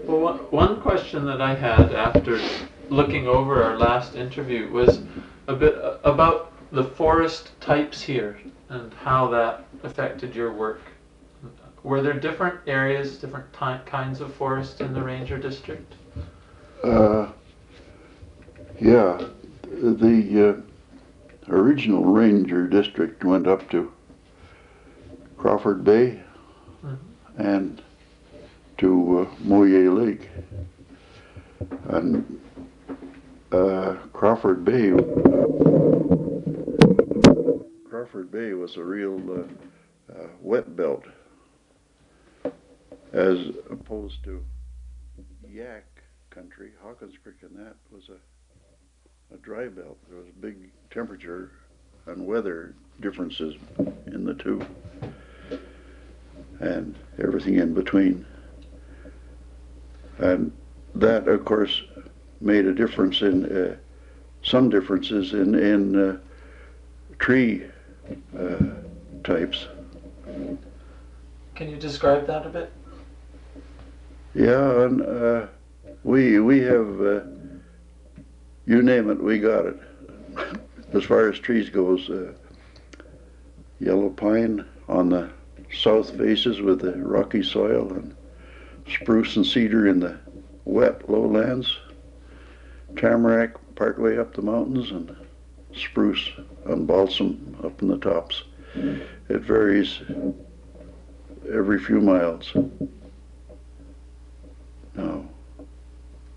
Well, one question that I had after looking over our last interview was a bit about the forest types here and how that affected your work. Were there different areas, different kinds of forest in the Ranger District? Yeah, the original Ranger District went up to Crawford Bay and to Moyer Lake. And Crawford Bay was a real wet belt, as opposed to Yak country. Hawkins Creek and that was a dry belt. There was big temperature and weather differences in the two, and everything in between. And that, of course, made a difference in some differences in tree types. Can you describe that a bit? Yeah, and we have, you name it, we got it. As far as trees goes, yellow pine on the south faces with the rocky soil, and spruce and cedar in the wet lowlands, tamarack partway up the mountains, and spruce and balsam up in the tops. It varies every few miles. Now,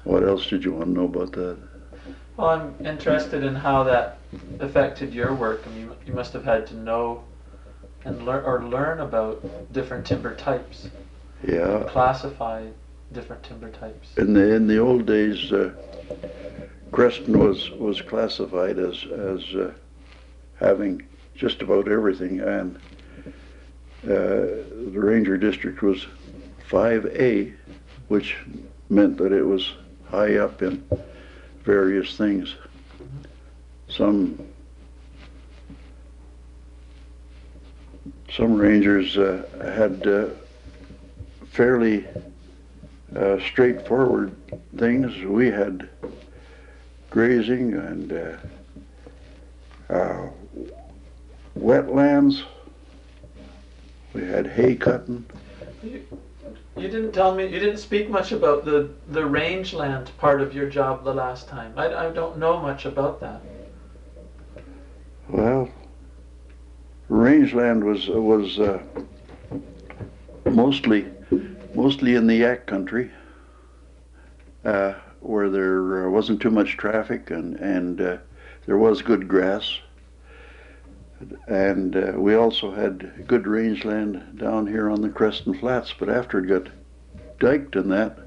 what else did you want to know about that? Well, I'm interested in how that affected your work. I mean, you must have had to know and learn about different timber types. Yeah. Classify different timber types. In the old days, Creston was classified as having just about everything, and the Ranger District was 5A, which meant that it was high up in various things. Some rangers had fairly straightforward things. We had grazing and wetlands. We had hay cutting. You didn't tell me, you didn't speak much about the rangeland part of your job the last time. I don't know much about that. Well, rangeland was mostly in the Yak country, where there wasn't too much traffic and there was good grass. And we also had good rangeland down here on the Creston Flats, but after it got diked and that,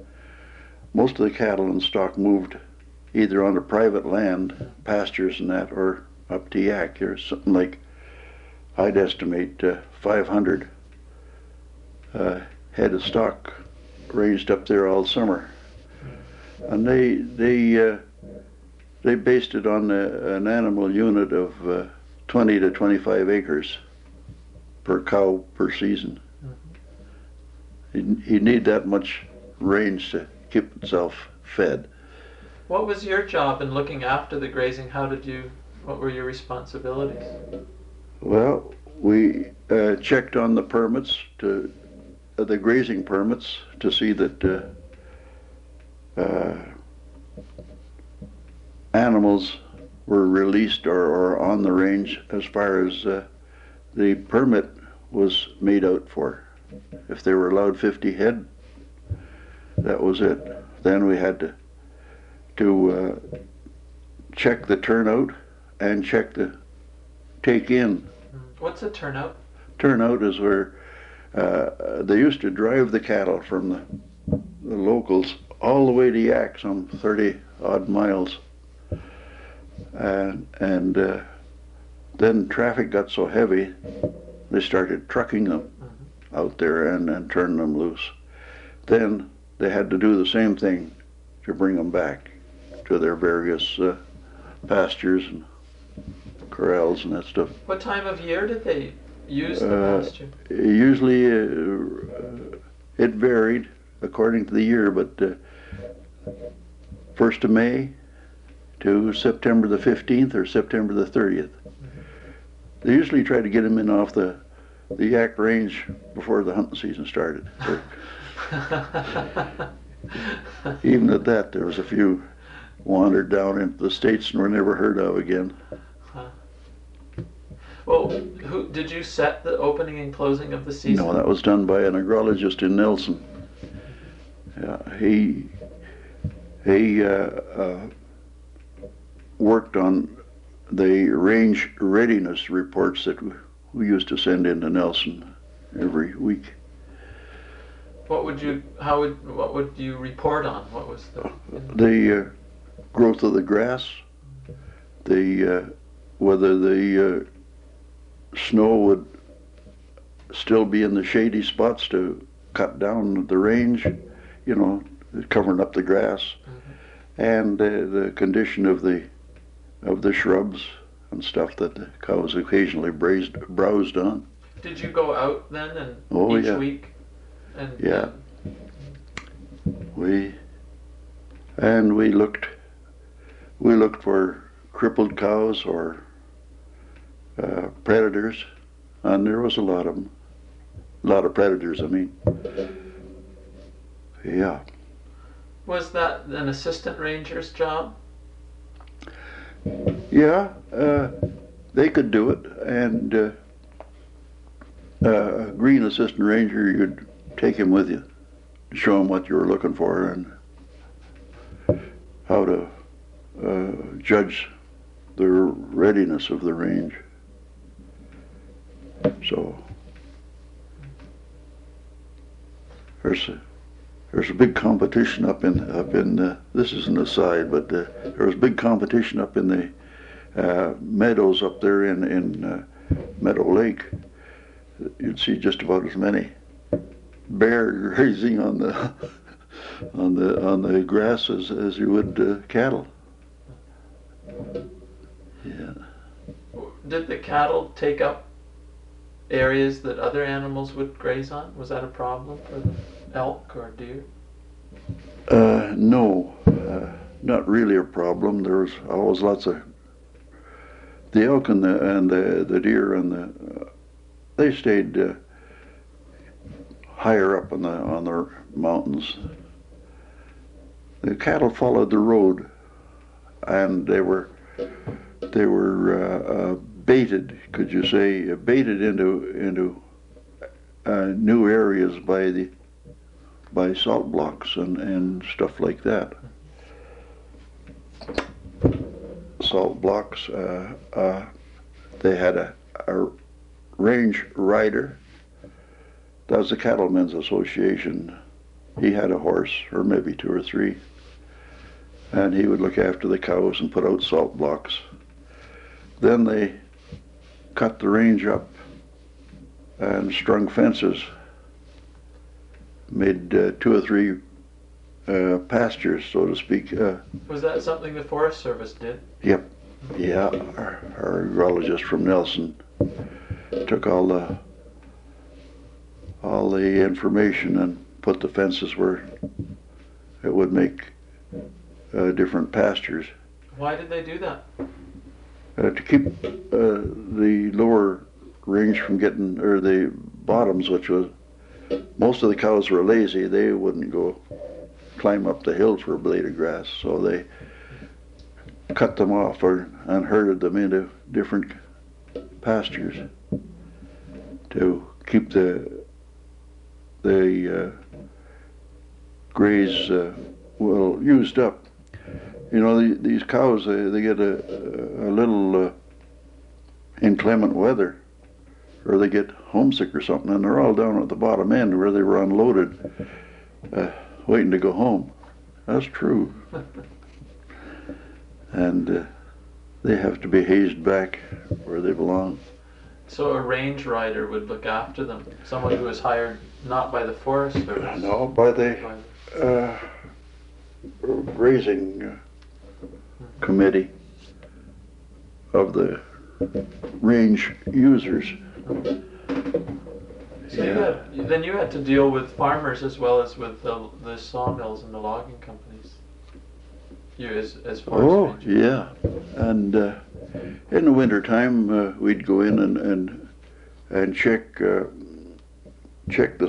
most of the cattle and stock moved either onto private land, pastures and that, or up to Yak. There's something like, I'd estimate 500 head of stock raised up there all summer. And they based it on an animal unit of 20 to 25 acres per cow per season. You need that much range to keep itself fed. What was your job in looking after the grazing? What were your responsibilities? Well, we checked on the permits, the grazing permits, to see that animals were released or on the range as far as the permit was made out for. If they were allowed 50 head, that was it. Then we had to check the turnout and check the take in. What's a turnout? Turnout is where they used to drive the cattle from the locals all the way to Yak, some 30 odd miles. And then traffic got so heavy, they started trucking them out there and turning them loose. Then they had to do the same thing to bring them back to their various pastures and corrals and that stuff. What time of year did they use the pasture? Usually it varied. according to the year, but 1st of May to September the 15th or September the 30th. They usually try to get them in off the Yak Range before the hunting season started. Even at that, there was a few wandered down into the States and were never heard of again. Well, did you set the opening and closing of the season? No, that was done by an agrologist in Nelson. Yeah, he worked on the range readiness reports that we used to send into Nelson every week. What would you report on? What was the growth of the grass, whether the snow would still be in the shady spots to cut down the range, covering up the grass, and the condition of the shrubs and stuff that the cows occasionally browsed on. Did you go out then and each week? And, yeah. We looked for crippled cows or predators, and there was a lot of them. A lot of predators, I mean. Yeah. Was that an assistant ranger's job? Yeah, they could do it, and a green assistant ranger, you'd take him with you, show him what you were looking for and how to judge the readiness of the range. So there's a big competition up in this is an aside, but there was big competition up in the meadows up there in Meadow Lake. You'd see just about as many bear grazing on the grass as you would cattle. Yeah. Did the cattle take up areas that other animals would graze on? Was that a problem for the elk or deer? No, not really a problem. There was always lots of the elk and the deer and they stayed higher up on the mountains. The cattle followed the road, and they were baited. Could you say baited into new areas by salt blocks and stuff like that. Salt blocks. They had a range rider. That was the Cattlemen's Association. He had a horse, or maybe two or three, and he would look after the cows and put out salt blocks. Then they cut the range up and strung fences, made two or three pastures, so to speak. Was that something the Forest Service did? Yep. Yeah, our agrologist from Nelson took all the information and put the fences where it would make different pastures. Why did they do that? To keep the lower range from getting, or the bottoms, which was, most of the cows were lazy, they wouldn't go climb up the hill for a blade of grass, so they cut them off and herded them into different pastures to keep the graze used up. These cows, they get a little inclement weather, or they get homesick or something, and they're all down at the bottom end where they were unloaded, waiting to go home. That's true. And they have to be hazed back where they belong. So a range rider would look after them, someone who was hired not by the Forest Service? No, by the grazing committee of the range users. So then you had to deal with farmers as well as with the sawmills and the logging companies. You as forest ranger. Yeah, and in the wintertime we'd go in and check the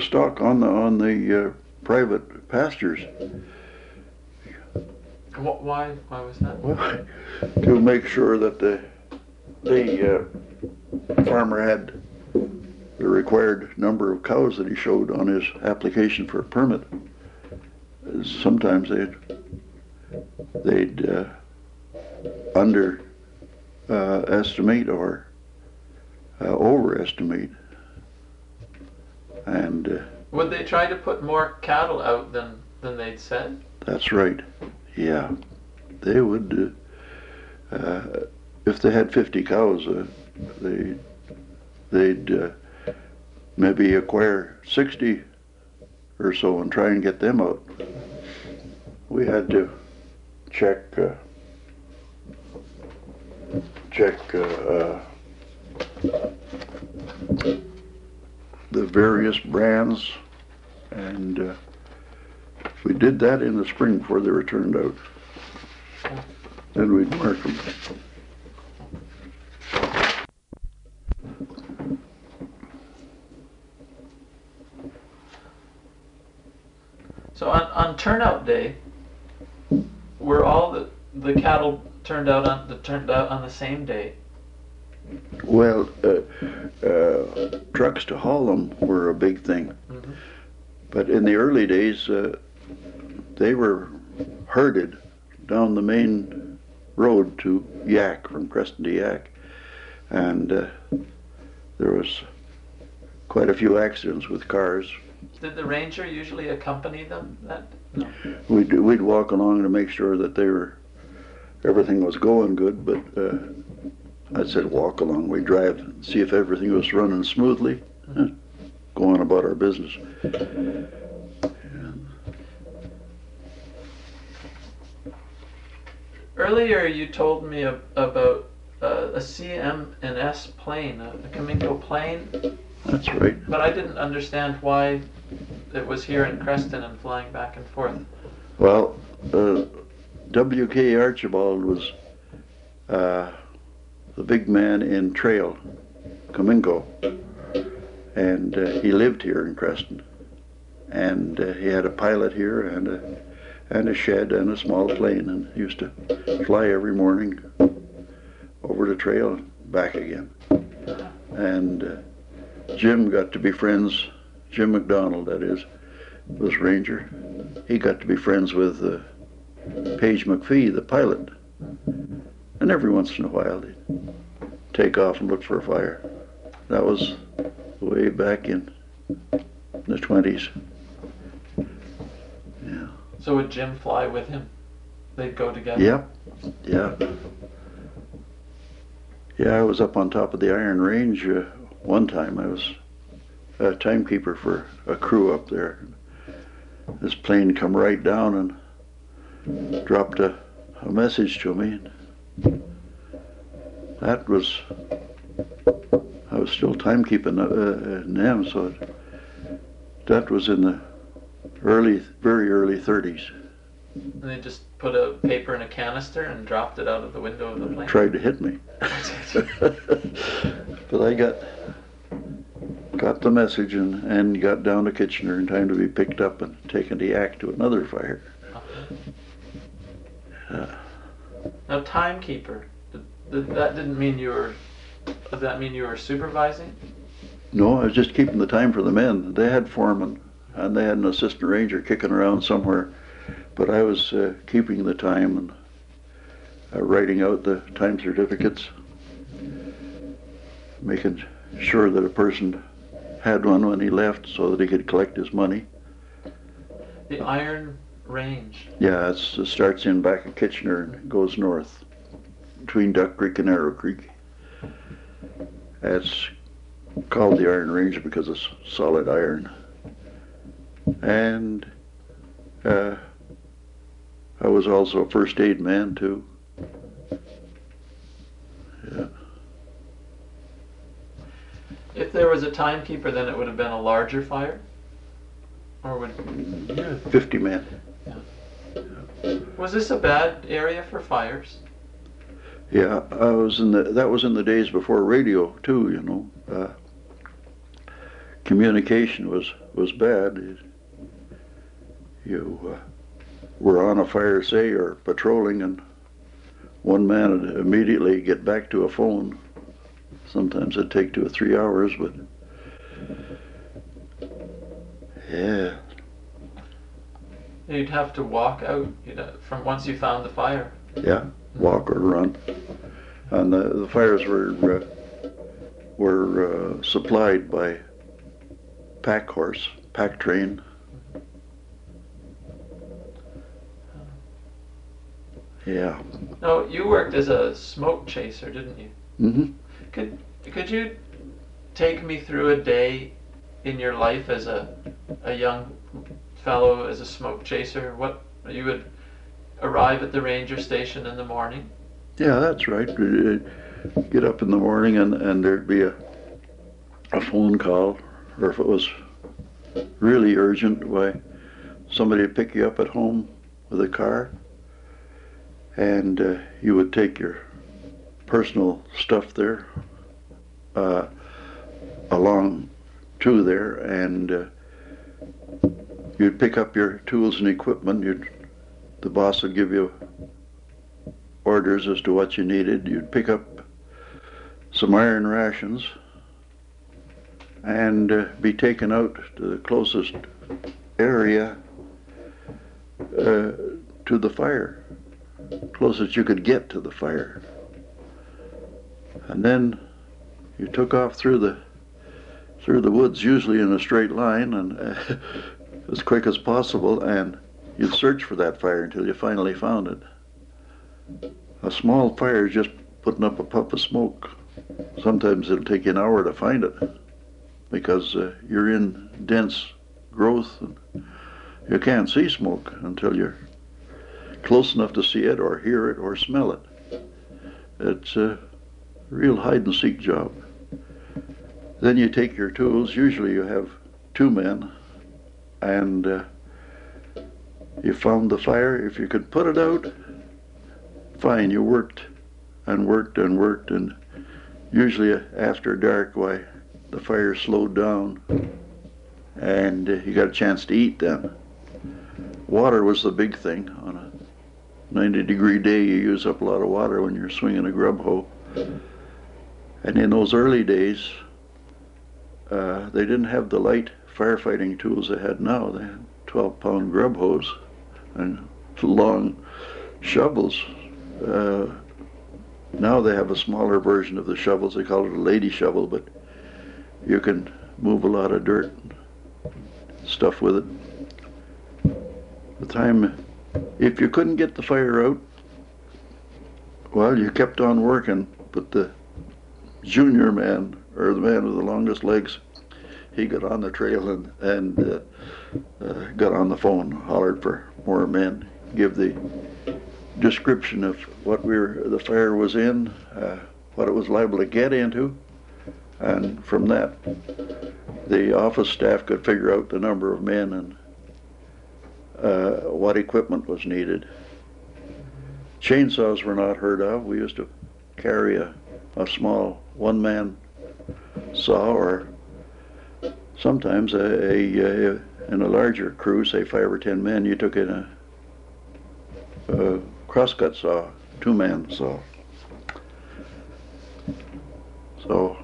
stock on the private pastures. Why was that? Well, to make sure that the farmer had the required number of cows that he showed on his application for a permit. Sometimes they'd underestimate or overestimate. And would they try to put more cattle out than they'd said? That's right. Yeah, they would. If they had 50 cows, they'd maybe acquire 60 or so and try and get them out. We had to check the various brands, and we did that in the spring before they were turned out. Then we'd mark them. So on turnout day, were all the cattle turned out on the same day? Well, trucks to haul them were a big thing. Mm-hmm. But in the early days, they were herded down the main road to Yak, from Creston to Yak. And there was quite a few accidents with cars. Did the ranger usually accompany them? No. We'd walk along to make sure that everything was going good, but I said walk along. We'd drive and see if everything was running smoothly, go on about our business. Earlier you told me about a CM&S plane, a Cominco plane. That's right. But I didn't understand why it was here in Creston and flying back and forth. Well, W.K. Archibald was the big man in Trail, Cominco, and he lived here in Creston. And he had a pilot here and a shed and a small plane, and he used to fly every morning over the trail and back again. And Jim got to be friends, Jim MacDonald, that is, was ranger. He got to be friends with Page McPhee, the pilot. And every once in a while they'd take off and look for a fire. That was way back in the 20s. Yeah. So would Jim fly with him? They'd go together? Yep. Yeah. Yeah, I was up on top of the Iron Range one time. I was a timekeeper for a crew up there. This plane come right down and dropped a message to me. That was, I was still timekeeping in them, so that was in the very early 30s. And they just put a paper in a canister and dropped it out of the window of the plane? Tried to hit me. But I got the message and got down to Kitchener in time to be picked up and taken to Yak to another fire. Now, timekeeper, that didn't mean you were, did that mean you were supervising? No, I was just keeping the time for the men. They had foremen, and they had an assistant ranger kicking around somewhere, but I was keeping the time and writing out the time certificates, making sure that a person had one when he left so that he could collect his money. The Iron Range. Yeah, it starts in back of Kitchener and goes north between Duck Creek and Arrow Creek. It's called the Iron Range because it's solid iron. And I was also a first aid man too. Yeah. if there was a timekeeper, then it would have been a larger fire? Or would... Yeah, 50 men. Was this a bad area for fires? Yeah, that was in the days before radio too, you know. Communication was bad. You were on a fire, say, or patrolling, and one man would immediately get back to a phone. Sometimes it'd take 2 or 3 hours, but yeah. You'd have to walk out from once you found the fire. Yeah, walk or run. And the fires were supplied by pack horse, pack train. Yeah. No, you worked as a smoke chaser, didn't you? Mm-hmm. Could you take me through a day in your life as a young fellow, as a smoke chaser? What you would arrive at the ranger station in the morning? Yeah, that's right. Get up in the morning and there'd be a phone call, or if it was really urgent, why somebody would pick you up at home with a car, and you would take your personal stuff there along to there, and you'd pick up your tools and equipment. The boss would give you orders as to what you needed. You'd pick up some iron rations and be taken out to the closest area to the fire, closest you could get to the fire. And then you took off through the woods, usually in a straight line, and as quick as possible, and you'd search for that fire until you finally found it. A small fire is just putting up a puff of smoke. Sometimes it'll take you an hour to find it because you're in dense growth and you can't see smoke until you're close enough to see it or hear it or smell it. It's a real hide-and-seek job. Then you take your tools. Usually you have 2 men, and you found the fire. If you could put it out, fine. You worked and worked and worked, and usually after dark, why, the fire slowed down, and you got a chance to eat then. Water was the big thing. On a 90-degree day, you use up a lot of water when you're swinging a grub hoe. And in those early days, they didn't have the light firefighting tools they had now. They had 12-pound grub hoes and long shovels. Now they have a smaller version of the shovels. They call it a lady shovel, but you can move a lot of dirt and stuff with it. The time, if you couldn't get the fire out, well, you kept on working, but the junior man, or the man with the longest legs, he got on the trail and got on the phone, hollered for more men, give the description of what the fire was in, what it was liable to get into, and from that, the office staff could figure out the number of men and what equipment was needed. Chainsaws were not heard of. We used to carry a small one-man saw, or sometimes in a larger crew, say 5 or 10 men, you took in a crosscut saw, 2-man saw. So.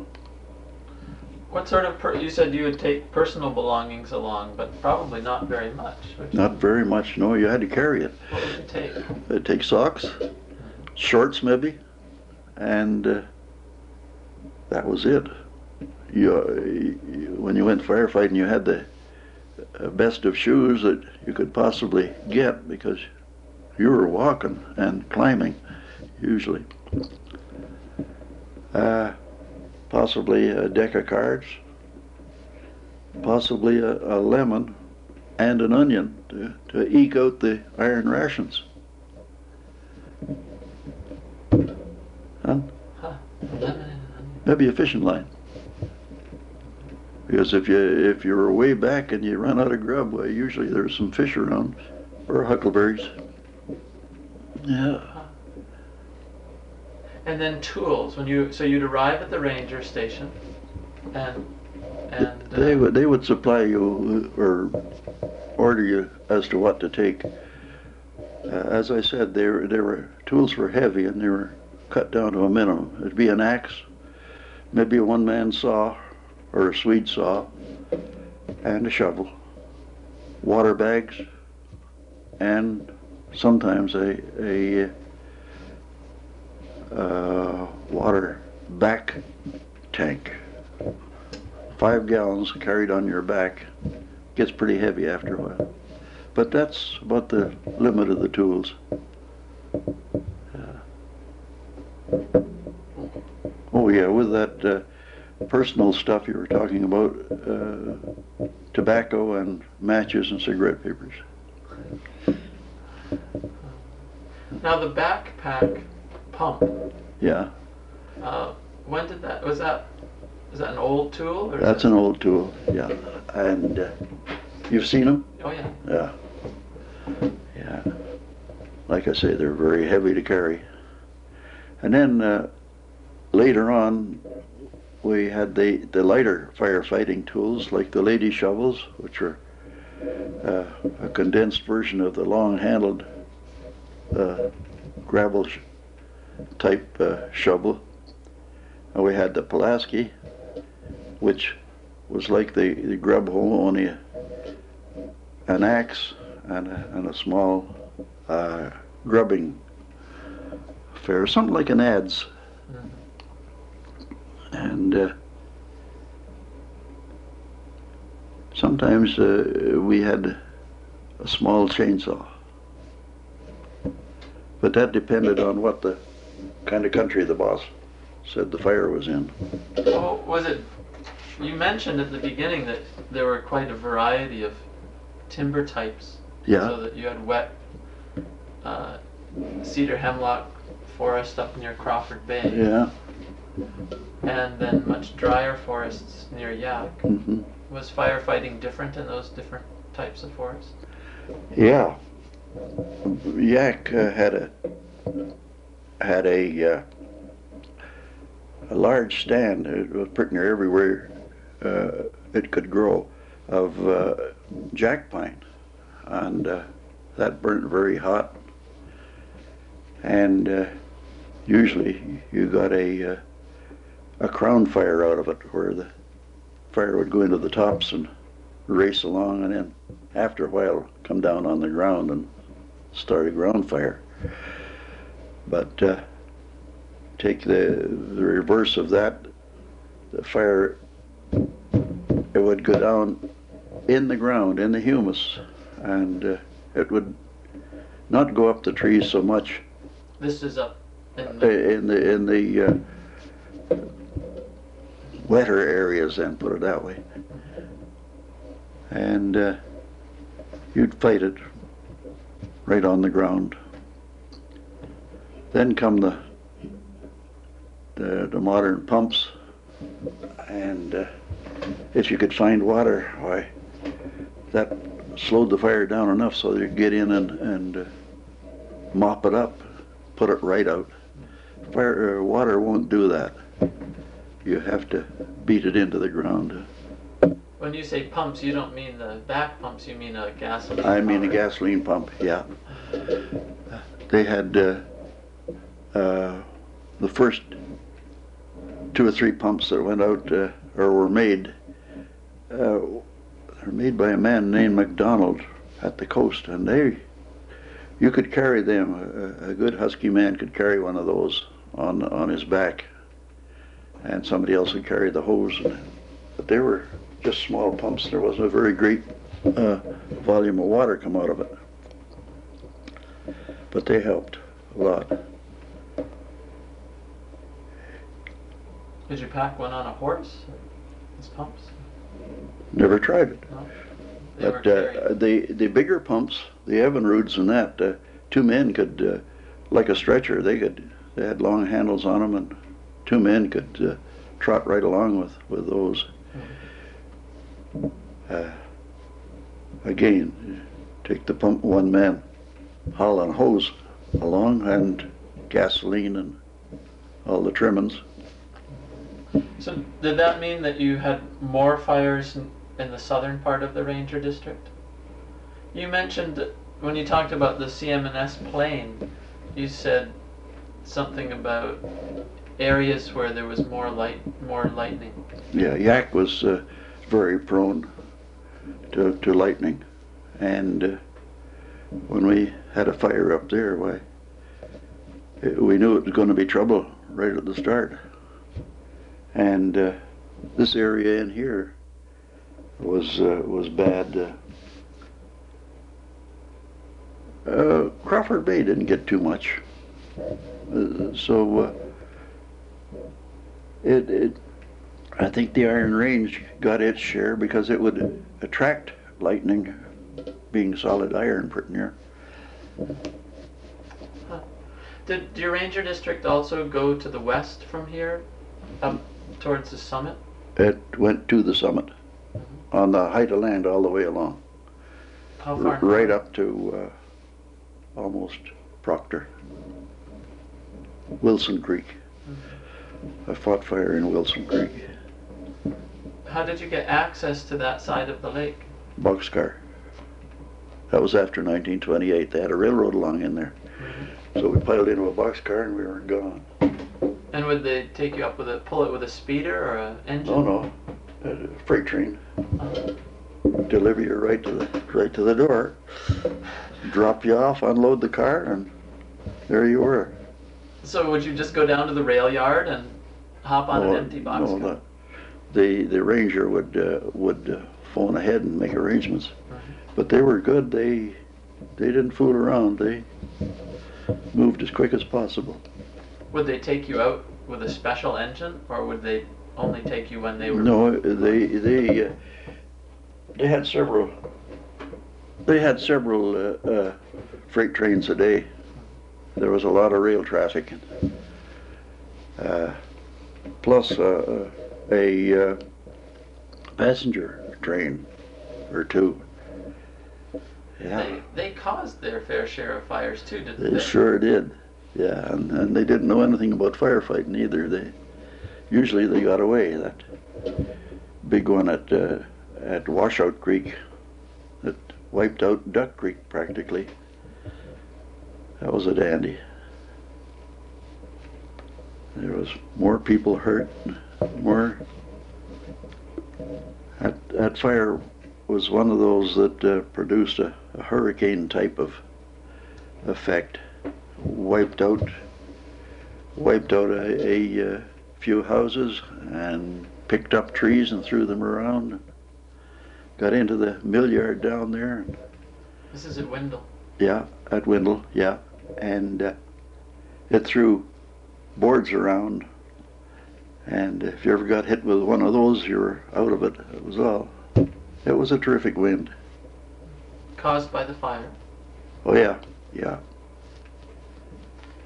What sort of, you said you would take personal belongings along, but probably not very much. Not very much, no, you had to carry it. What would you take? I'd take socks, shorts and that was it. When you went firefighting, you had the best of shoes that you could possibly get because you were walking and climbing, usually. Possibly a deck of cards, possibly a lemon and an onion to eke out the iron rations. Huh? Lemon and onion. Maybe a fishing line. Because if you were way back and you run out of grub, well, usually there's some fish around or huckleberries. Yeah. And then tools. So you'd arrive at the ranger station, and they would supply you or order you as to what to take. As I said, they were tools were heavy and they were cut down to a minimum. It'd be an axe, maybe a one-man saw or a Swede saw, and a shovel, water bags, and sometimes a water back tank. 5 gallons carried on your back. Gets pretty heavy after a while. But that's about the limit of the tools. Oh yeah, with that personal stuff you were talking about, tobacco and matches and cigarette papers. Now the backpack pump. Yeah. When did that? Was that an old tool? Or That's an old tool. Yeah. And you've seen them? Oh yeah. Yeah. Yeah. Like I say, they're very heavy to carry. And then later on, we had the lighter firefighting tools, like the lady shovels, which were a condensed version of the long-handled gravel type shovel. And we had the Pulaski, which was like the grub hoe, only an axe and a small grubbing affair, something like an adze. And sometimes we had a small chainsaw. But that depended on what the kind of country the boss said the fire was in. Oh, was it? You mentioned at the beginning that there were quite a variety of timber types. Yeah. So that you had wet cedar hemlock forest up near Crawford Bay. Yeah. And then much drier forests near Yak. Mm-hmm. Was firefighting different in those different types of forests? Yeah. Yak had a large stand. It was pretty near everywhere it could grow of jack pine, and that burnt very hot. And usually you got a crown fire out of it, where the fire would go into the tops and race along, and then after a while come down on the ground and start a ground fire. But take the reverse of that, the fire, it would go down in the ground, in the humus, and it would not go up the trees so much. This is up in the wetter areas, then, put it that way. And you'd fight it right on the ground. Then come the modern pumps, and if you could find water, why, that slowed the fire down enough so you'd get in and mop it up, put it right out. Water won't do that. You have to beat it into the ground. When you say pumps, you don't mean the back pumps, you mean a gasoline I mean a pump. gasoline pump, yeah. They had the first 2 or 3 pumps that went out or were made. They're made by a man named MacDonald at the coast, and you could carry them. A good husky man could carry one of those on his back, and somebody else would carry the hose. But they were just small pumps. There wasn't a very great volume of water come out of it, but they helped a lot. Did you pack one on a horse? These pumps? Never tried it. No. But the bigger pumps, the Evinrudes and that, 2 men could, like a stretcher, they had long handles on them, and 2 men could trot right along with those. Again, take the pump, one man hauling hose along, and gasoline and all the trimmings. So did that mean that you had more fires in the southern part of the Ranger District? You mentioned that when you talked about the CM&S plain, you said something about areas where there was more lightning. Yeah, yak was very prone to lightning, and when we had a fire up there, we knew it was going to be trouble right at the start. And this area in here was bad. Crawford Bay didn't get too much, so I think the Iron Range got its share because it would attract lightning, being solid iron pretty near. Huh. Did your Ranger District also go to the west from here, up towards the summit? It went to the summit, on the height of land all the way along. How far? Right up to almost Proctor. Wilson Creek. I fought fire in Wilson Creek. How did you get access to that side of the lake? Boxcar. That was after 1928. They had a railroad along in there. So we piled into a boxcar and we were gone. And would they take you up pull it with a speeder or an engine? Oh no, a freight train. Deliver you right to the door. Drop you off, unload the car, and there you were. So would you just go down to the rail yard and hop on an empty boxcar? No, the ranger would phone ahead and make arrangements. But they were good. They didn't fool around. They moved as quick as possible. Would they take you out with a special engine, or would they only take you when they were? No, they had several. They had several freight trains a day. There was a lot of rail traffic, plus a passenger train or two. Yeah. They caused their fair share of fires too, didn't they? They sure did. Yeah, and they didn't know anything about firefighting either. Usually they got away. That big one at Washout Creek that wiped out Duck Creek practically. That was a dandy. There was more people hurt. That fire was one of those that produced a hurricane type of effect. Wiped out a few houses and picked up trees and threw them around. Got into the mill yard down there. This is at Wyndell. Yeah, at Wyndell, yeah. And it threw boards around. And if you ever got hit with one of those, you were out of it. It was all. It was a terrific wind. Caused by the fire? Oh, yeah, yeah.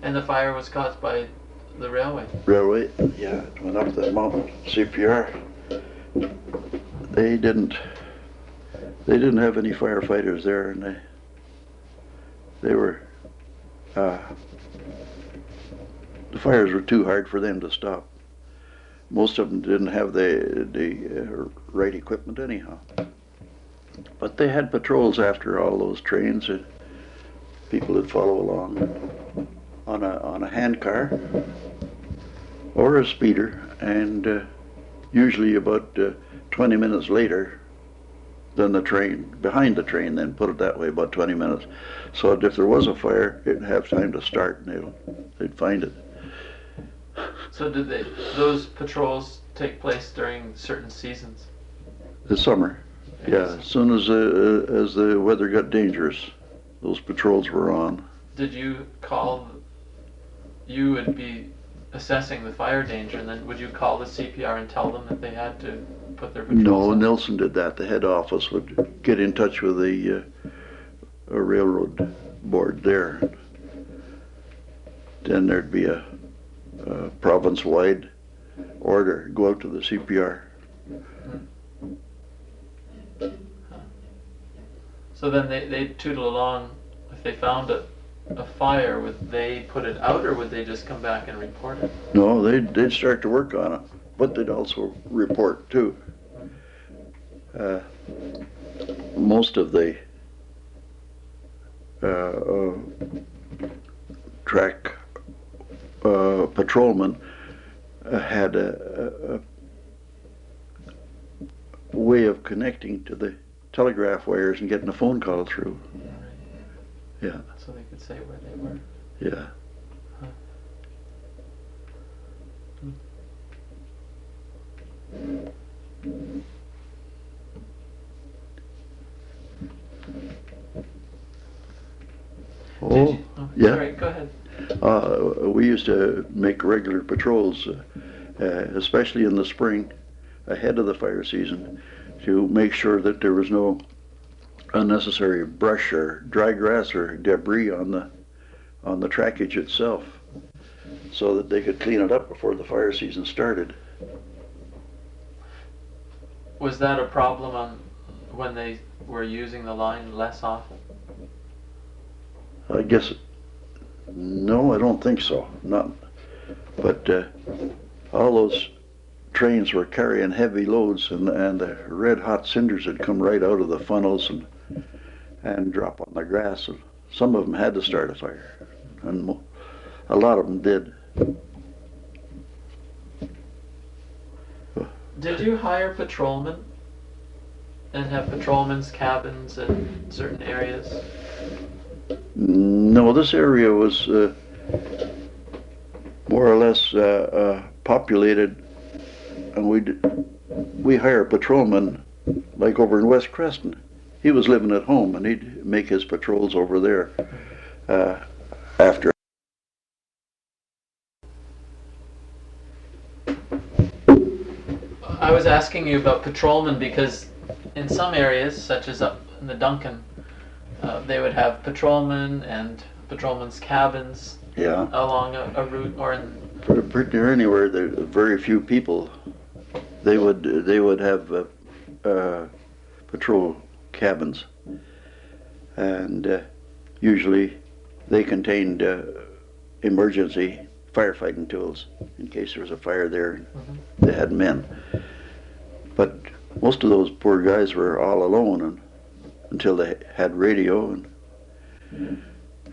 And the fire was caused by the railway? Railway, yeah. It went up the mountain. CPR. They didn't have any firefighters there, and they were the fires were too hard for them to stop. Most of them didn't have the right equipment anyhow. But they had patrols after all those trains. People would follow along on a hand car or a speeder, and usually about 20 minutes later than the train, behind the train, then put it that way, about 20 minutes. So that if there was a fire, it'd have time to start and they'd find it. So did those patrols take place during certain seasons? The summer, yeah. As soon as the weather got dangerous, those patrols were on. Did you call? You would be assessing the fire danger, and then would you call the CPR and tell them that they had to put their patrols No, on? Nelson did that. The head office would get in touch with a railroad board there. Then there'd be a province-wide order, go out to the CPR. So then they'd tootle along. If they found a fire, would they put it out, or would they just come back and report it? No, they'd start to work on it, but they'd also report too. Most of the track patrolmen had a way of connecting to the telegraph wires and getting a phone call through. Right. Yeah. So they could say where they were. Yeah. Huh. Oh, yeah. Sorry, go ahead. We used to make regular patrols, especially in the spring, ahead of the fire season, to make sure that there was no unnecessary brush or dry grass or debris on the trackage itself, so that they could clean it up before the fire season started. Was that a problem when they were using the line less often? I guess, no, I don't think so. Not, but all those trains were carrying heavy loads, and the red hot cinders had come right out of the funnels and drop on the grass. And some of them had to start a fire, and a lot of them did. Did you hire patrolmen and have patrolmen's cabins in certain areas? No, this area was more or less populated, and we hired patrolmen like over in West Creston. He was living at home, and he'd make his patrols over there after. I was asking you about patrolmen because in some areas, such as up in the Duncan, they would have patrolmen and patrolmen's cabins along a route, or in pretty anywhere there are very few people. They would have patrol cabins, and usually they contained emergency firefighting tools in case there was a fire there. They had men, but most of those poor guys were all alone until they had radio, and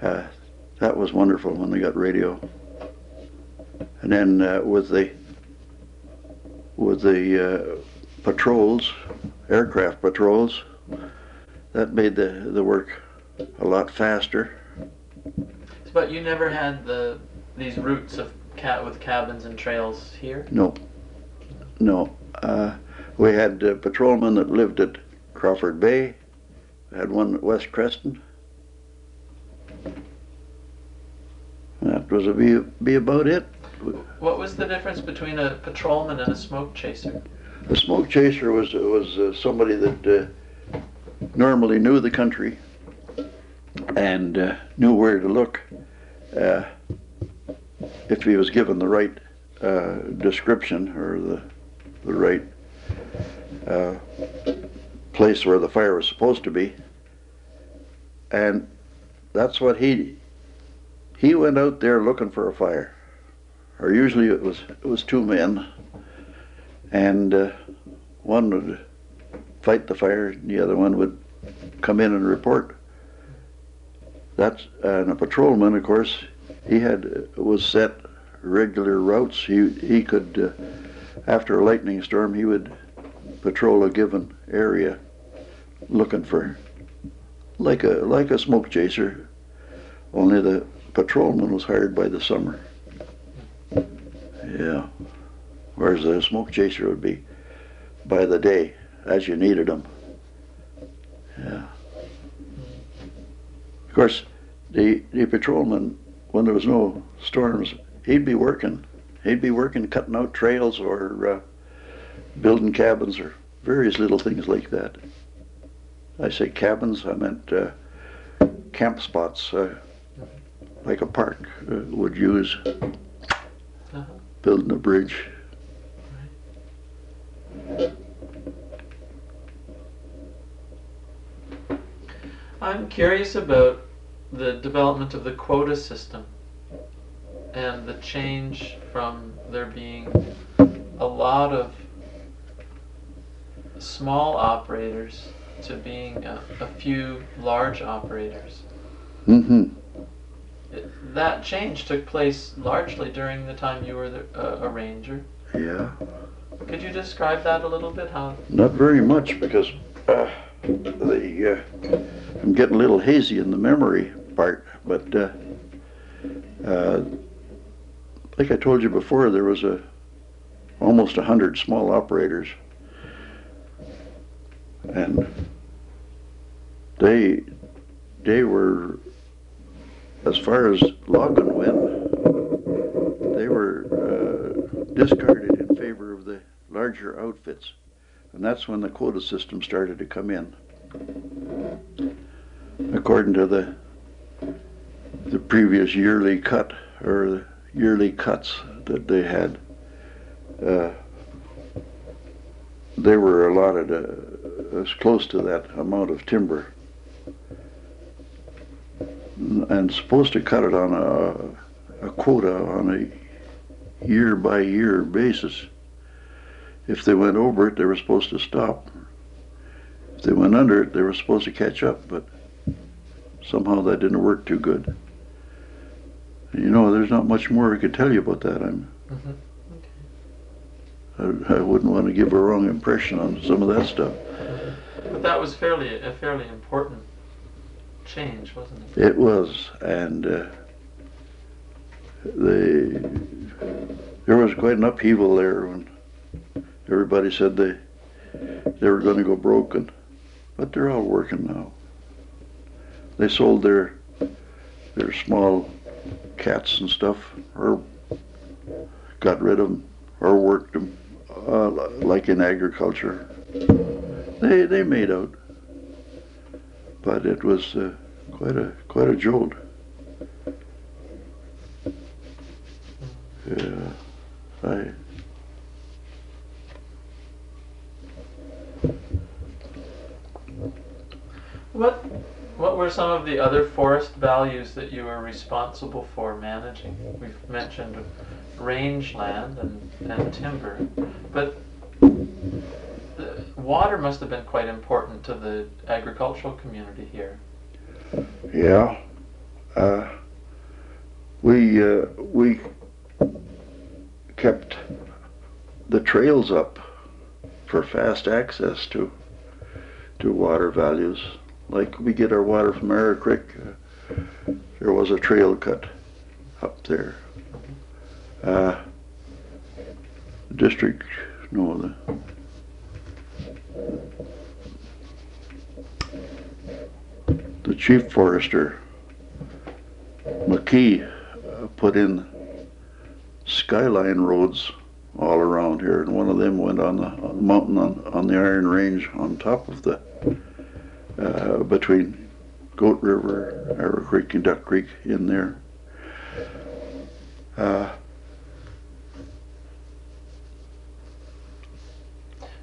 that was wonderful when they got radio. And then with the patrols, aircraft patrols, that made the work a lot faster. But you never had these routes of with cabins and trails here? No. We had patrolmen that lived at Crawford Bay. We had one at West Creston. That was be about it. What was the difference between a patrolman and a smoke chaser? A smoke chaser was somebody that normally knew the country and knew where to look if he was given the right description or the right place where the fire was supposed to be. And that's what he went out there looking for a fire. Or usually it was two men, and one would fight the fire, and the other one would come in and report. And a patrolman, of course, was set regular routes. He could, after a lightning storm, he would patrol a given area, looking for like a smoke chaser. Only the patrolman was hired by the summer. Yeah. Whereas the smoke chaser would be by the day, as you needed him. Yeah. Of course, the patrolman, when there was no storms, he'd be working cutting out trails or building cabins or various little things like that. I say cabins, I meant camp spots, like a park would use. Building a bridge. I'm curious about the development of the quota system and the change from there being a lot of small operators to being a few large operators. Mm-hmm. That change took place largely during the time you were a ranger. Yeah. Could you describe that a little bit? How? Not very much, because I'm getting a little hazy in the memory part, but like I told you before, there was almost 100 small operators, and they were, as far as logging went, they were discarded in favor of the larger outfits, and that's when the quota system started to come in. According to the previous yearly cut, or the yearly cuts that they had, they were allotted as close to that amount of timber, and supposed to cut it on a quota on a year-by-year basis. If they went over it, they were supposed to stop. If they went under it, they were supposed to catch up, but somehow that didn't work too good. You know, there's not much more I could tell you about that. Mm-hmm. I wouldn't want to give a wrong impression on some of that stuff. Mm-hmm. But that was a fairly important change, wasn't it? It was, and there was quite an upheaval there when everybody said they were going to go broken, but they're all working now. They sold their small cats and stuff, or got rid of them, or worked them, like in agriculture. They made out, but it was quite a jolt. Yeah, What were some of the other forest values that you were responsible for managing? We've mentioned rangeland and timber, but the water must have been quite important to the agricultural community here. Yeah. We kept the trails up for fast access to water values. Like we get our water from Arrow Creek, there was a trail cut up there. The chief forester, McKee, put in skyline roads all around here, and one of them went on the mountain on the Iron Range on top of the between Goat River, Arrow Creek, and Duck Creek in there.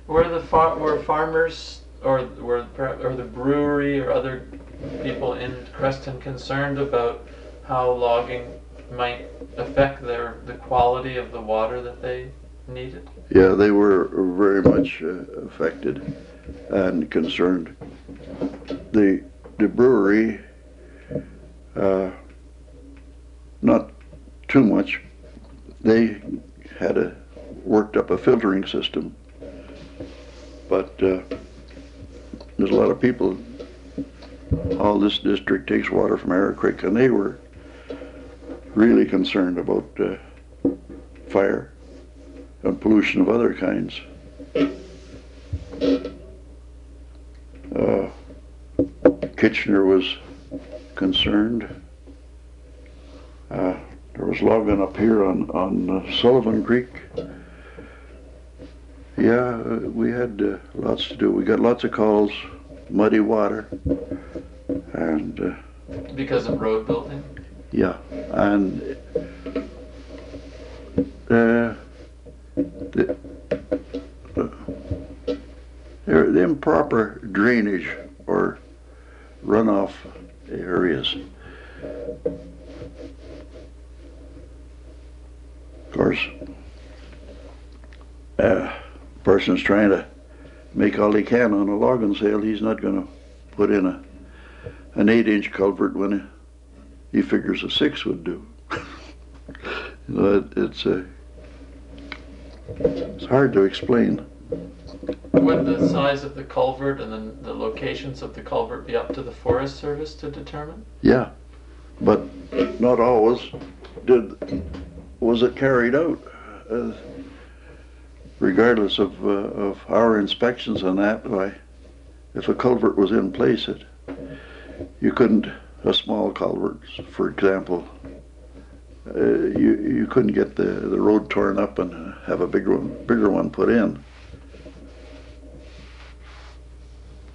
Were farmers or the brewery or other people in Creston concerned about how logging might affect the quality of the water that they needed? Yeah, they were very much affected and concerned. The brewery, not too much. They had worked up a filtering system, but there's a lot of people. All this district takes water from Arrow Creek, and they were really concerned about fire and pollution of other kinds. Kitchener was concerned. There was logging up here on Sullivan Creek. Yeah, we had lots to do. We got lots of calls, muddy water, and because of road building. Yeah, and the improper drainage or runoff areas. Of course, person's trying to make all he can on a logging sale. He's not going to put in an 8-inch culvert when he figures a 6 would do. It's hard to explain. Would the size of the culvert and then the locations of the culvert be up to the Forest Service to determine? Yeah, but not always was it carried out. Regardless of our inspections on that, why, if a culvert was in place, you couldn't, a small culvert, for example, you couldn't get the road torn up and have a bigger one put in.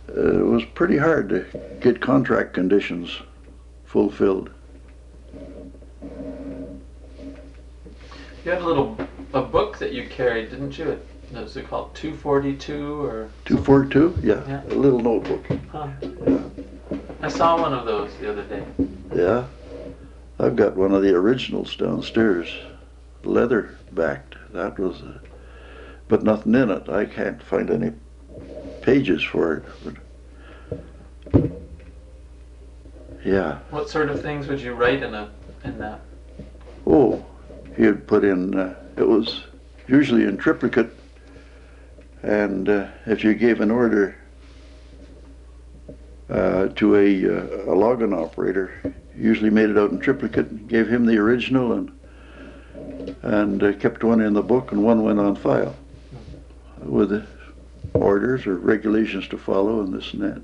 It was pretty hard to get contract conditions fulfilled. You had a book that you carried, didn't you? Was it called 242 or? 242? Yeah, a little notebook. Huh. Yeah. I saw one of those the other day. Yeah, I've got one of the originals downstairs, leather backed. That was, but nothing in it. I can't find any pages for it. But yeah. What sort of things would you write in that? Oh, he'd put in. It was usually in triplicate, and if you gave an order to a logging operator, usually made it out in triplicate, gave him the original, and kept one in the book, and one went on file with orders or regulations to follow and this and that.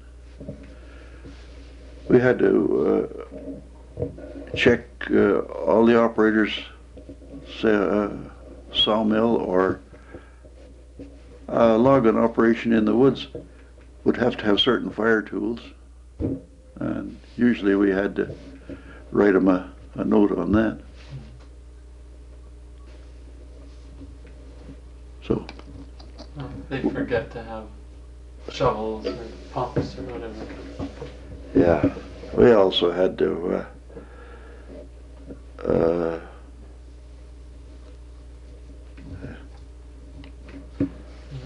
We had to check all the operators, say sawmill or logging operation in the woods would have to have certain fire tools, and usually we had to write them a note on that. So They forget to have shovels or pumps or whatever. yeah, we also had to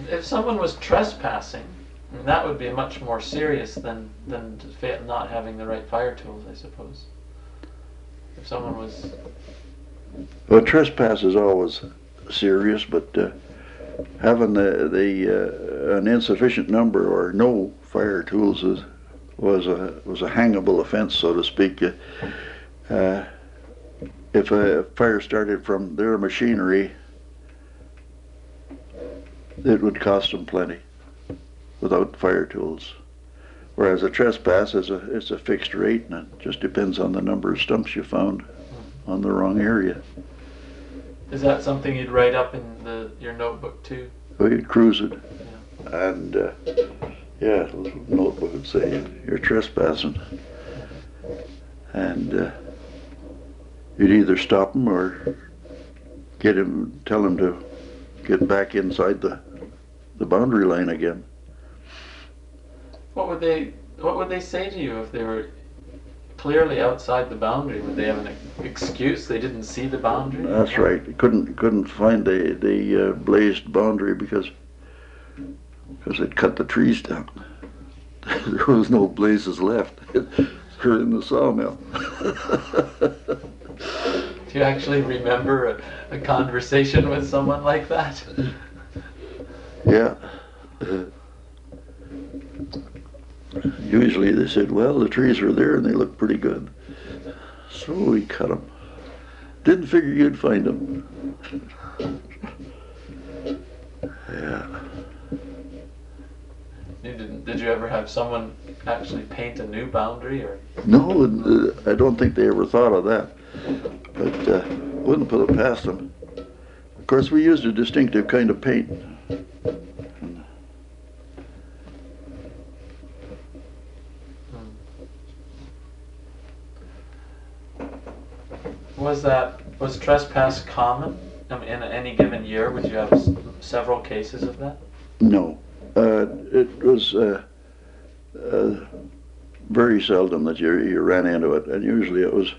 if someone was trespassing, I mean, that would be much more serious than not having the right fire tools, I suppose. If someone was... Well, trespass is always serious, but having an insufficient number or no fire tools was a hangable offense, so to speak. If a fire started from their machinery, it would cost them plenty without fire tools. Whereas a trespass is a fixed rate, and it just depends on the number of stumps you found on the wrong area. Is that something you'd write up in your notebook too? We'd cruise it, Yeah. and yeah, a little notebook would say you're trespassing, and you'd either stop them or tell them to get back inside the boundary line again. What would they say to you if they were clearly outside the boundary? Would they have an excuse? They didn't see the boundary? That's right. You couldn't find the blazed boundary because they'd cut the trees down. There was no blazes left. They're in the sawmill. Do you actually remember a conversation with someone like that? Yeah. Usually they said, well, the trees were there and they looked pretty good. So we cut them. Didn't figure you'd find them. Yeah. Did you ever have someone actually paint a new boundary? Or? No, I don't think they ever thought of that. But wouldn't put it past them. Of course, we used a distinctive kind of paint. Was trespass common? I mean, in any given year, would you have several cases of that? No. It was very seldom that you ran into it, and usually it was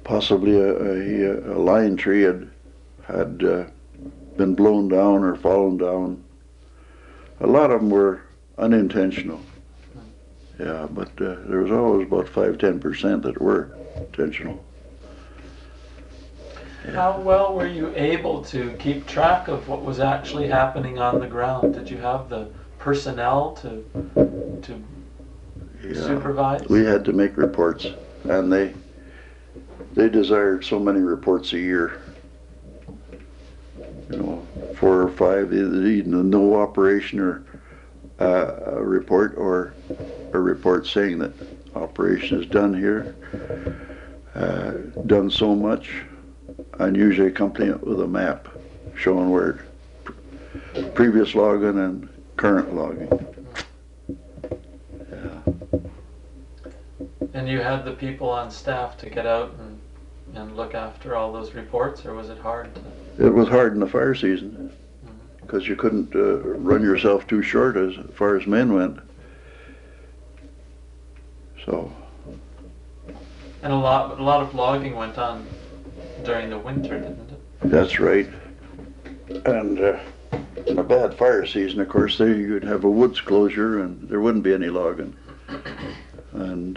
possibly a line tree had been blown down or fallen down. A lot of them were unintentional. Yeah, but there was always about 5-10% that were intentional. Yeah. How well were you able to keep track of what was actually happening on the ground? Did you have the personnel to supervise? We had to make reports, and they desired so many reports a year. 4 or 5, either no operation or a report, or a report saying that operation is done here, done so much, and usually accompany it with a map showing where previous logging and current logging. Yeah. And you had the people on staff to get out and look after all those reports, or was it hard? It was hard in the fire season, because you couldn't run yourself too short as far as men went. So. And a lot of logging went on during the winter, didn't it? That's right. And in a bad fire season, of course, you'd have a woods closure, and there wouldn't be any logging. And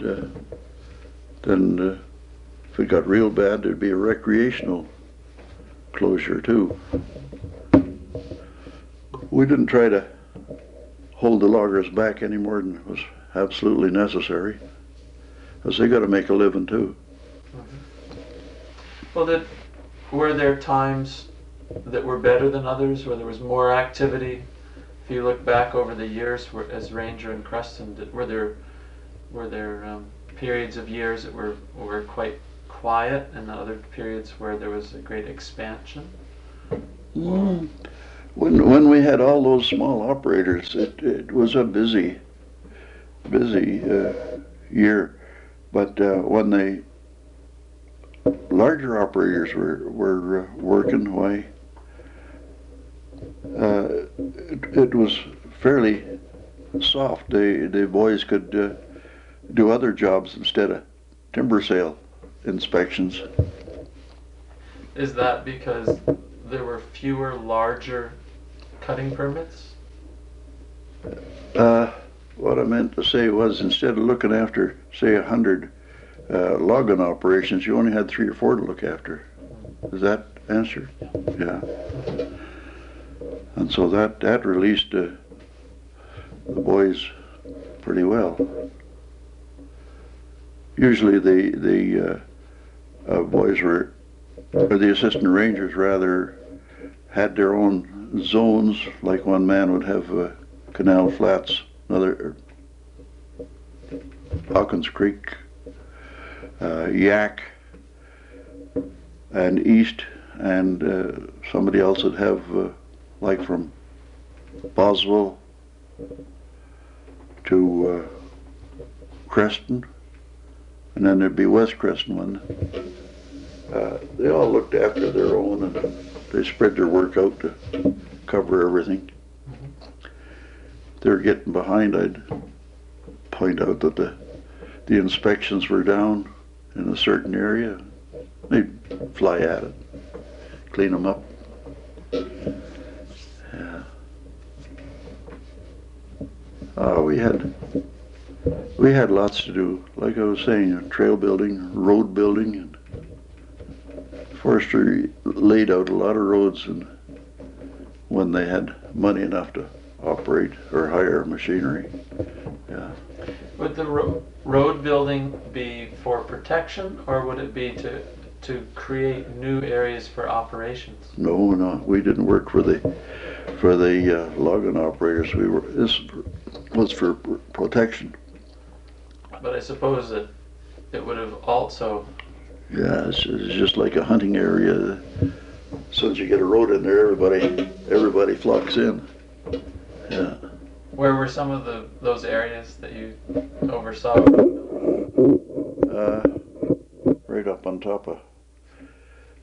then if it got real bad, there'd be a recreational closure too. We didn't try to hold the loggers back any more than was absolutely necessary, because they got to make a living too. Well, were there times that were better than others, where there was more activity? If you look back over the years as ranger in Creston, were there periods of years that were quite quiet, and other periods where there was a great expansion? When we had all those small operators, it was a busy year. But when the larger operators were working, why, it was fairly soft. The boys could do other jobs instead of timber sale inspections. Is that because there were fewer larger cutting permits? What I meant to say was, instead of looking after, say, 100 logging operations, you only had 3 or 4 to look after. Does that answer? Yeah. And so that released the boys pretty well. Usually the boys or the assistant rangers rather, had their own zones. Like one man would have Canal Flats, another Hawkins Creek, Yak, and East, and somebody else would have like from Boswell to Creston, and then there'd be West Creston one. They all looked after their own, and they spread their work out to cover everything. If they were getting behind, I'd point out that the inspections were down in a certain area. They'd fly at it, clean them up. Yeah. We had lots to do. Like I was saying, trail building, road building, and forestry laid out a lot of roads, and when they had money enough to operate or hire machinery. Yeah. Would the road building be for protection, or would it be to create new areas for operations? No, we didn't work for the logging operators. This was for protection. But I suppose that it would have also. Yeah, it's just like a hunting area. As soon as you get a road in there, everybody flocks in. Yeah. Where were some of those areas that you oversaw? Right up on top of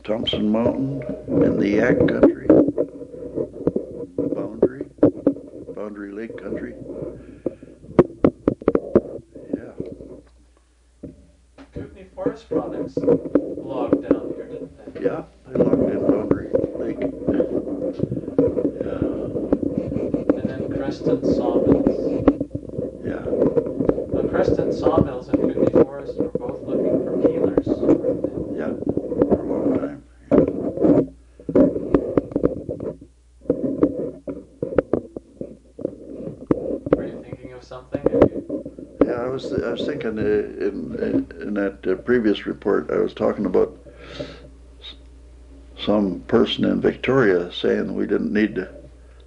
Thompson Mountain in the Yak country. Boundary Lake country. Forest Products logged down here, didn't they? Yeah, they logged in Boundary Lake. And then Creston Sawmills. Yeah. Now, Creston Sawmills and Kootenai Forest were both looking for peelers, weren't they? Yeah, for a long time. Were you thinking of something? Yeah, I was thinking in that previous report, I was talking about some person in Victoria saying we didn't need to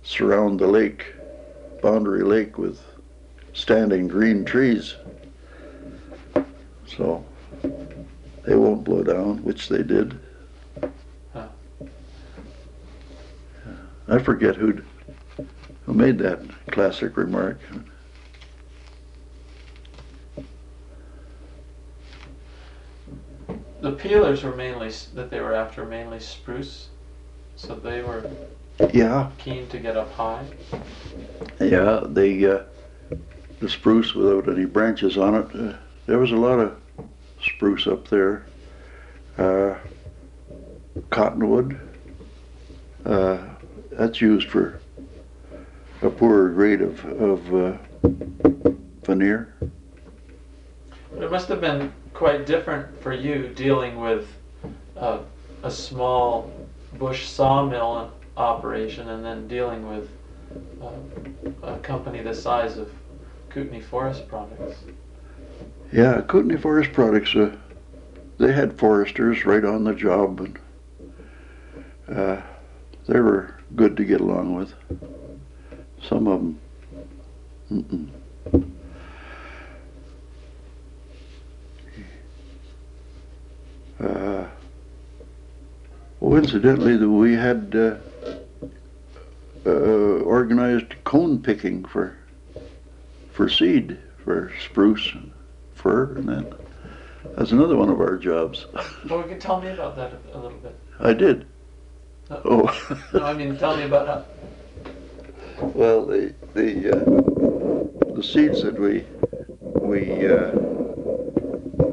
surround the lake, Boundary Lake, with standing green trees. So they won't blow down, which they did. Huh. I forget who made that classic remark. The peelers were that they were after mainly spruce, so they were Yeah, keen to get up high. yeah, the spruce without any branches on it. There was a lot of spruce up there. Cottonwood. That's used for a poorer grade of veneer. It must have been quite different for you dealing with a small bush sawmill operation and then dealing with a company the size of Kootenai Forest Products. Yeah, Kootenai Forest Products, they had foresters right on the job, and they were good to get along with. Some of them, well, incidentally, we had organized cone picking for seed for spruce and fir, and that's another one of our jobs. Well, you can tell me about that a little bit. I did. No. Oh. No, I mean, tell me about how. Well, the seeds that we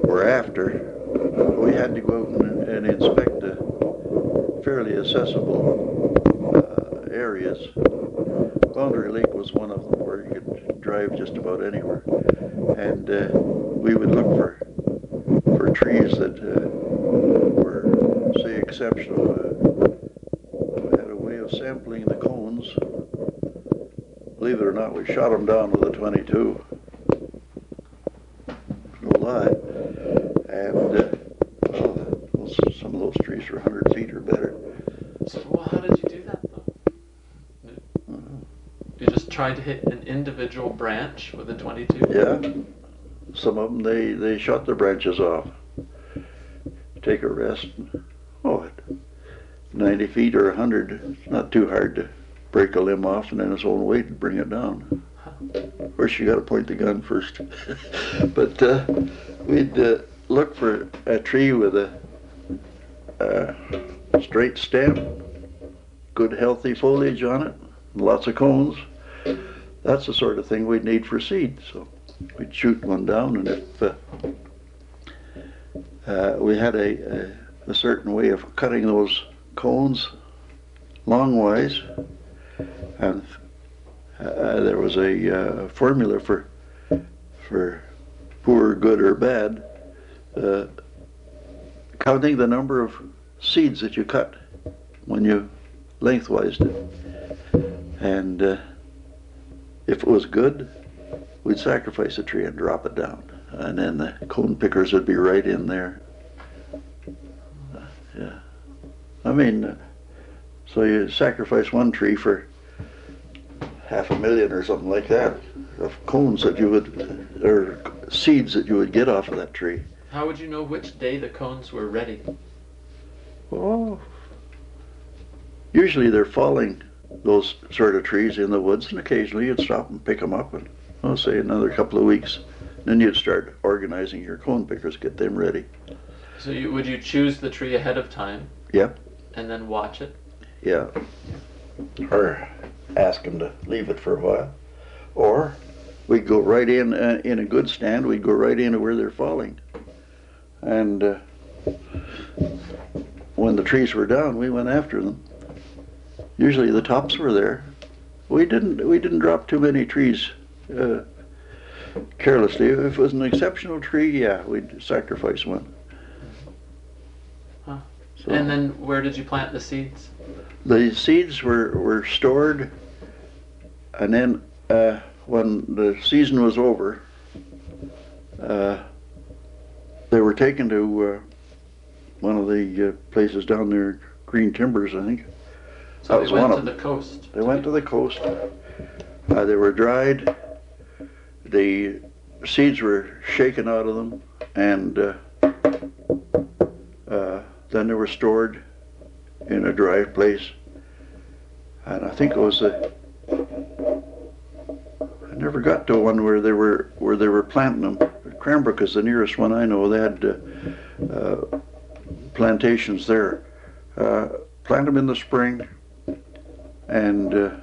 were after, we had to go out and inspect the fairly accessible areas. Boundary Lake was one of them where you could drive just about anywhere, and we would look for trees that were, say, exceptional. We had a way of sampling the cones. Believe it or not, we shot them down with a .22. No lie. And some of those trees were 100 feet or better. So, well, how did you do that, though? You just tried to hit an individual branch with a .22? Yeah. Some of them, they shot the branches off. Take a rest. Oh, at 90 feet or 100, it's not too hard to break a limb off and then its own weight and bring it down. Of course, you got to point the gun first. But we'd look for a tree with a straight stem, good healthy foliage on it, lots of cones. That's the sort of thing we'd need for seed. So we'd shoot one down, and if we had a certain way of cutting those cones longwise, and there was a formula for poor, good, or bad, counting the number of seeds that you cut when you lengthwised it. And if it was good, we'd sacrifice a tree and drop it down. And then the cone pickers would be right in there. Yeah. I mean, so you sacrifice one tree for $500,000 or something like that of cones that you would, or seeds that you would get off of that tree. How would you know which day the cones were ready? Well, usually they're falling, those sort of trees in the woods, and occasionally you'd stop and pick them up, and I'll say another couple of weeks, then you'd start organizing your cone pickers, get them ready. So would you choose the tree ahead of time? Yep. And then watch it? Yeah. Or ask them to leave it for a while. Or we'd go right in a good stand, we'd go right into where they're falling. and when the trees were down, we went after them. Usually the tops were there. We didn't drop too many trees carelessly. If it was an exceptional tree, yeah, we'd sacrifice one. Huh. So, and then where did you plant the seeds? the seeds were stored, and then when the season was over, they were taken to one of the places down there, Green Timbers, I think. So they went to the coast. They went to the coast. They were dried. The seeds were shaken out of them, and then they were stored in a dry place. And I think it was I never got to one where they were planting them. Cranbrook is the nearest one I know. They had plantations there. Plant them in the spring, and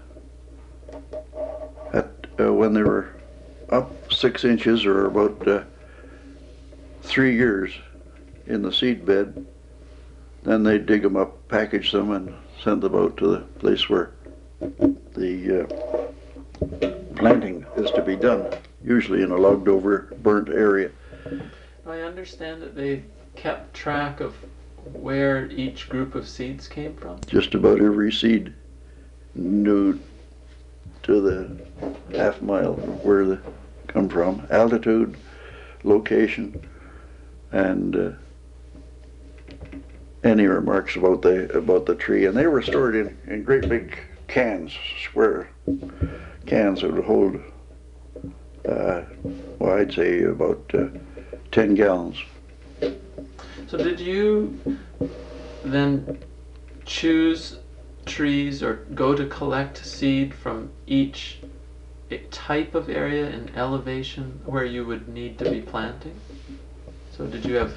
when they were up 6 inches, or about 3 years in the seed bed, then they'd dig them up, package them, and send them out to the place where the planting is to be done, usually in a logged over, burnt area. I understand that they kept track of where each group of seeds came from. Just about every seed knew to the half mile where they come from, altitude, location, and any remarks about the tree. And they were stored in great big cans, square cans that would hold, well, I'd say about 10 gallons. So did you then choose trees or go to collect seed from each type of area and elevation where you would need to be planting? So did you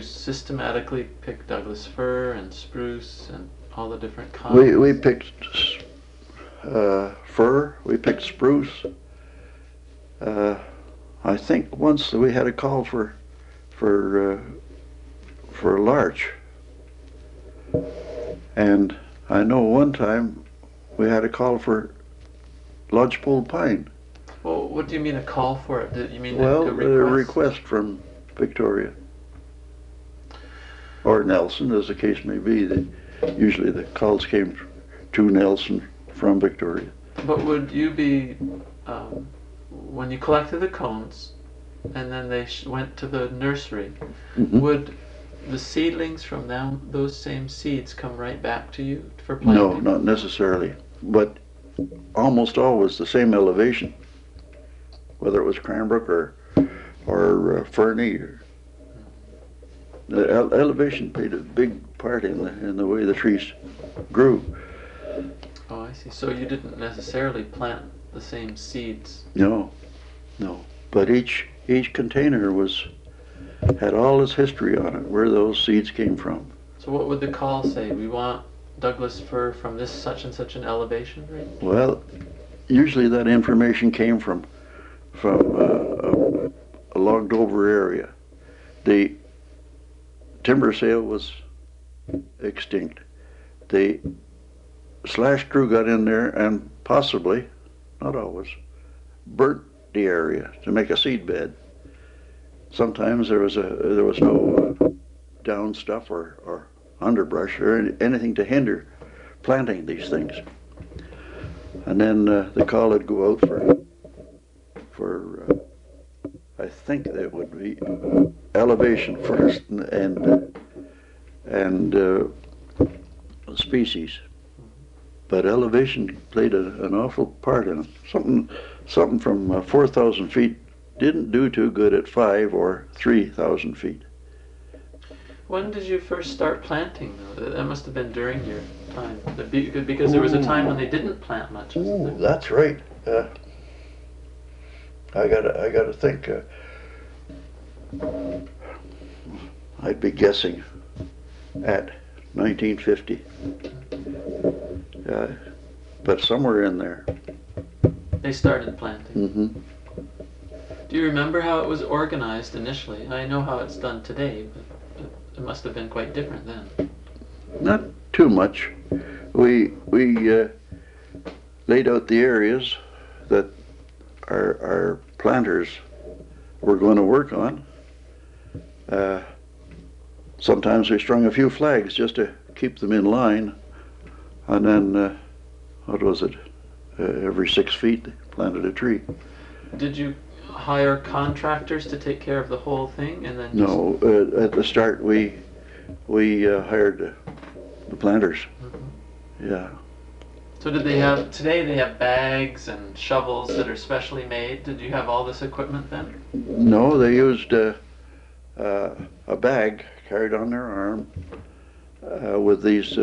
systematically pick Douglas fir and spruce and all the different kinds? We picked fir, we picked spruce. I think once we had a call for larch, and I know one time we had a call for lodgepole pine. Well, what do you mean a call for it? Did you mean Well, a a request? request from Victoria or Nelson, as the case may be. Usually the calls came to Nelson from Victoria. But would you be, when you collected the cones and then they went to the nursery, Mm-hmm. would the seedlings from those same seeds come right back to you for planting? No, not necessarily, but almost always the same elevation, whether it was Cranbrook or Fernie. The elevation played a big part in the way the trees grew. Oh, I see. So you didn't necessarily plant the same seeds. No. But each container had all its history on it, where those seeds came from. So what would the call say? We want Douglas fir from this such and such an elevation range? Well, usually that information came from a logged over area. The timber sale was extinct. The slash crew got in there and possibly, not always, burnt the area to make a seed bed. Sometimes there was no down stuff or underbrush or anything to hinder planting these things. And then the call would go out for I think that would be elevation first and species. But elevation played an awful part in it. Something from 4,000 feet didn't do too good at 5 or 3,000 feet. When did you first start planting, though? That must have been during your time, because there was a time when they didn't plant much, wasn't there? That's right. I gotta think. I'd be guessing at 1950, but somewhere in there. They started planting. Mm-hmm. Do you remember how it was organized initially? I know how it's done today, but it must have been quite different then. Not too much. We laid out the areas that our planters were going to work on. Sometimes we strung a few flags just to keep them in line, and then what was it? Every 6 feet, they planted a tree. Did you hire contractors to take care of the whole thing, and then? No, at the start we hired the planters. Mm-hmm. Yeah. So did they have, today they have bags and shovels that are specially made. Did you have all this equipment then? No, they used a bag carried on their arm with these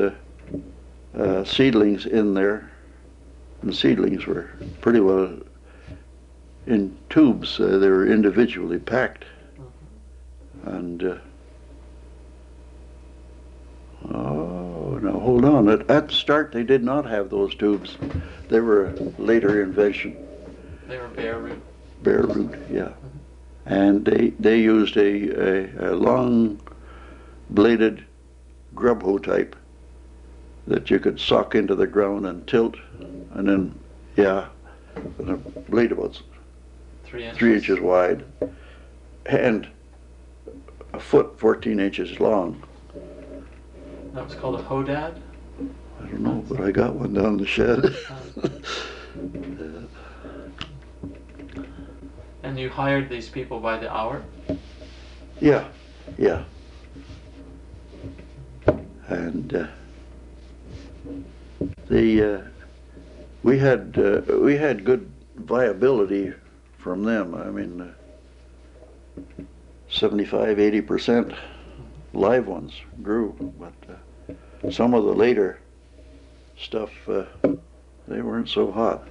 seedlings in there. And the seedlings were pretty well in tubes. They were individually packed. Mm-hmm. And oh, now hold on. At the start, they did not have those tubes. They were a later invention. They were bare root. Bare root, yeah. Mm-hmm. And they used a long bladed grub hoe type that you could sock into the ground and tilt, and then, yeah, and a blade about 3 inches. 3 inches wide and a foot, 14 inches long. That was called a hodad? I don't know, but I got one down in the shed. And you hired these people by the hour? Yeah. And we had good viability from them. I mean, 75-80% live ones grew, but some of the later stuff they weren't so hot.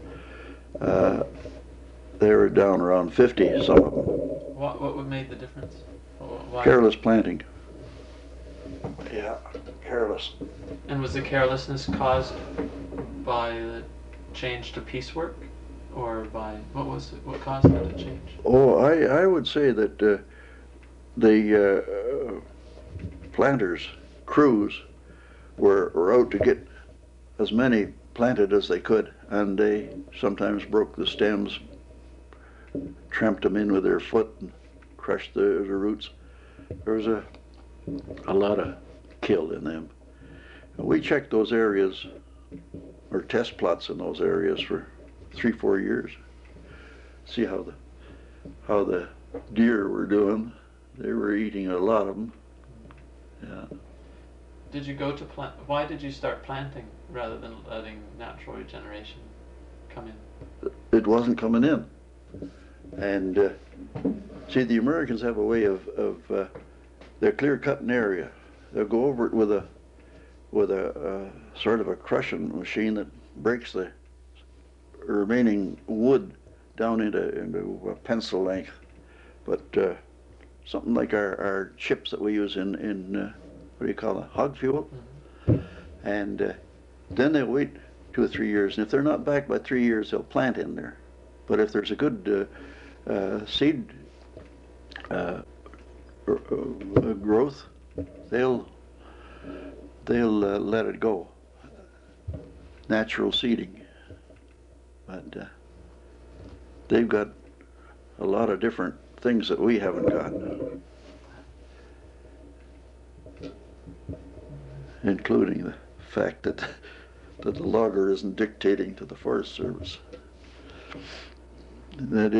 They were down around 50, some of them. What made the difference? Why? Careless planting. Yeah, careless. And was the carelessness caused by the change to piecework, or by what caused it to change? Oh, I would say that the planters, crews, were out to get as many planted as they could, and they sometimes broke the stems, tramped them in with their foot, and crushed the roots. There was a lot of kill in them. And we checked those areas, or test plots in those areas, for 3-4 years. See how the deer were doing. They were eating a lot of them. Yeah. Did you go to plant? Why did you start planting rather than letting natural regeneration come in? It wasn't coming in. And see, the Americans have a way of they're clear-cutting area. They'll go over it with a sort of a crushing machine that breaks the remaining wood down into a pencil length. But something like our chips that we use in what do you call it, hog fuel? Mm-hmm. And then they'll wait 2 or 3 years, and if they're not back by 3 years, they'll plant in there. But if there's a good seed growth, they'll let it go. Natural seeding. But they've got a lot of different things that we haven't got, including the fact that the logger isn't dictating to the Forest Service. That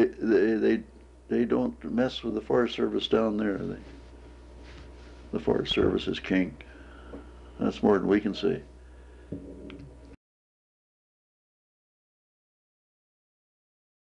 they don't mess with the Forest Service down there. The Forest Service is king. That's more than we can say.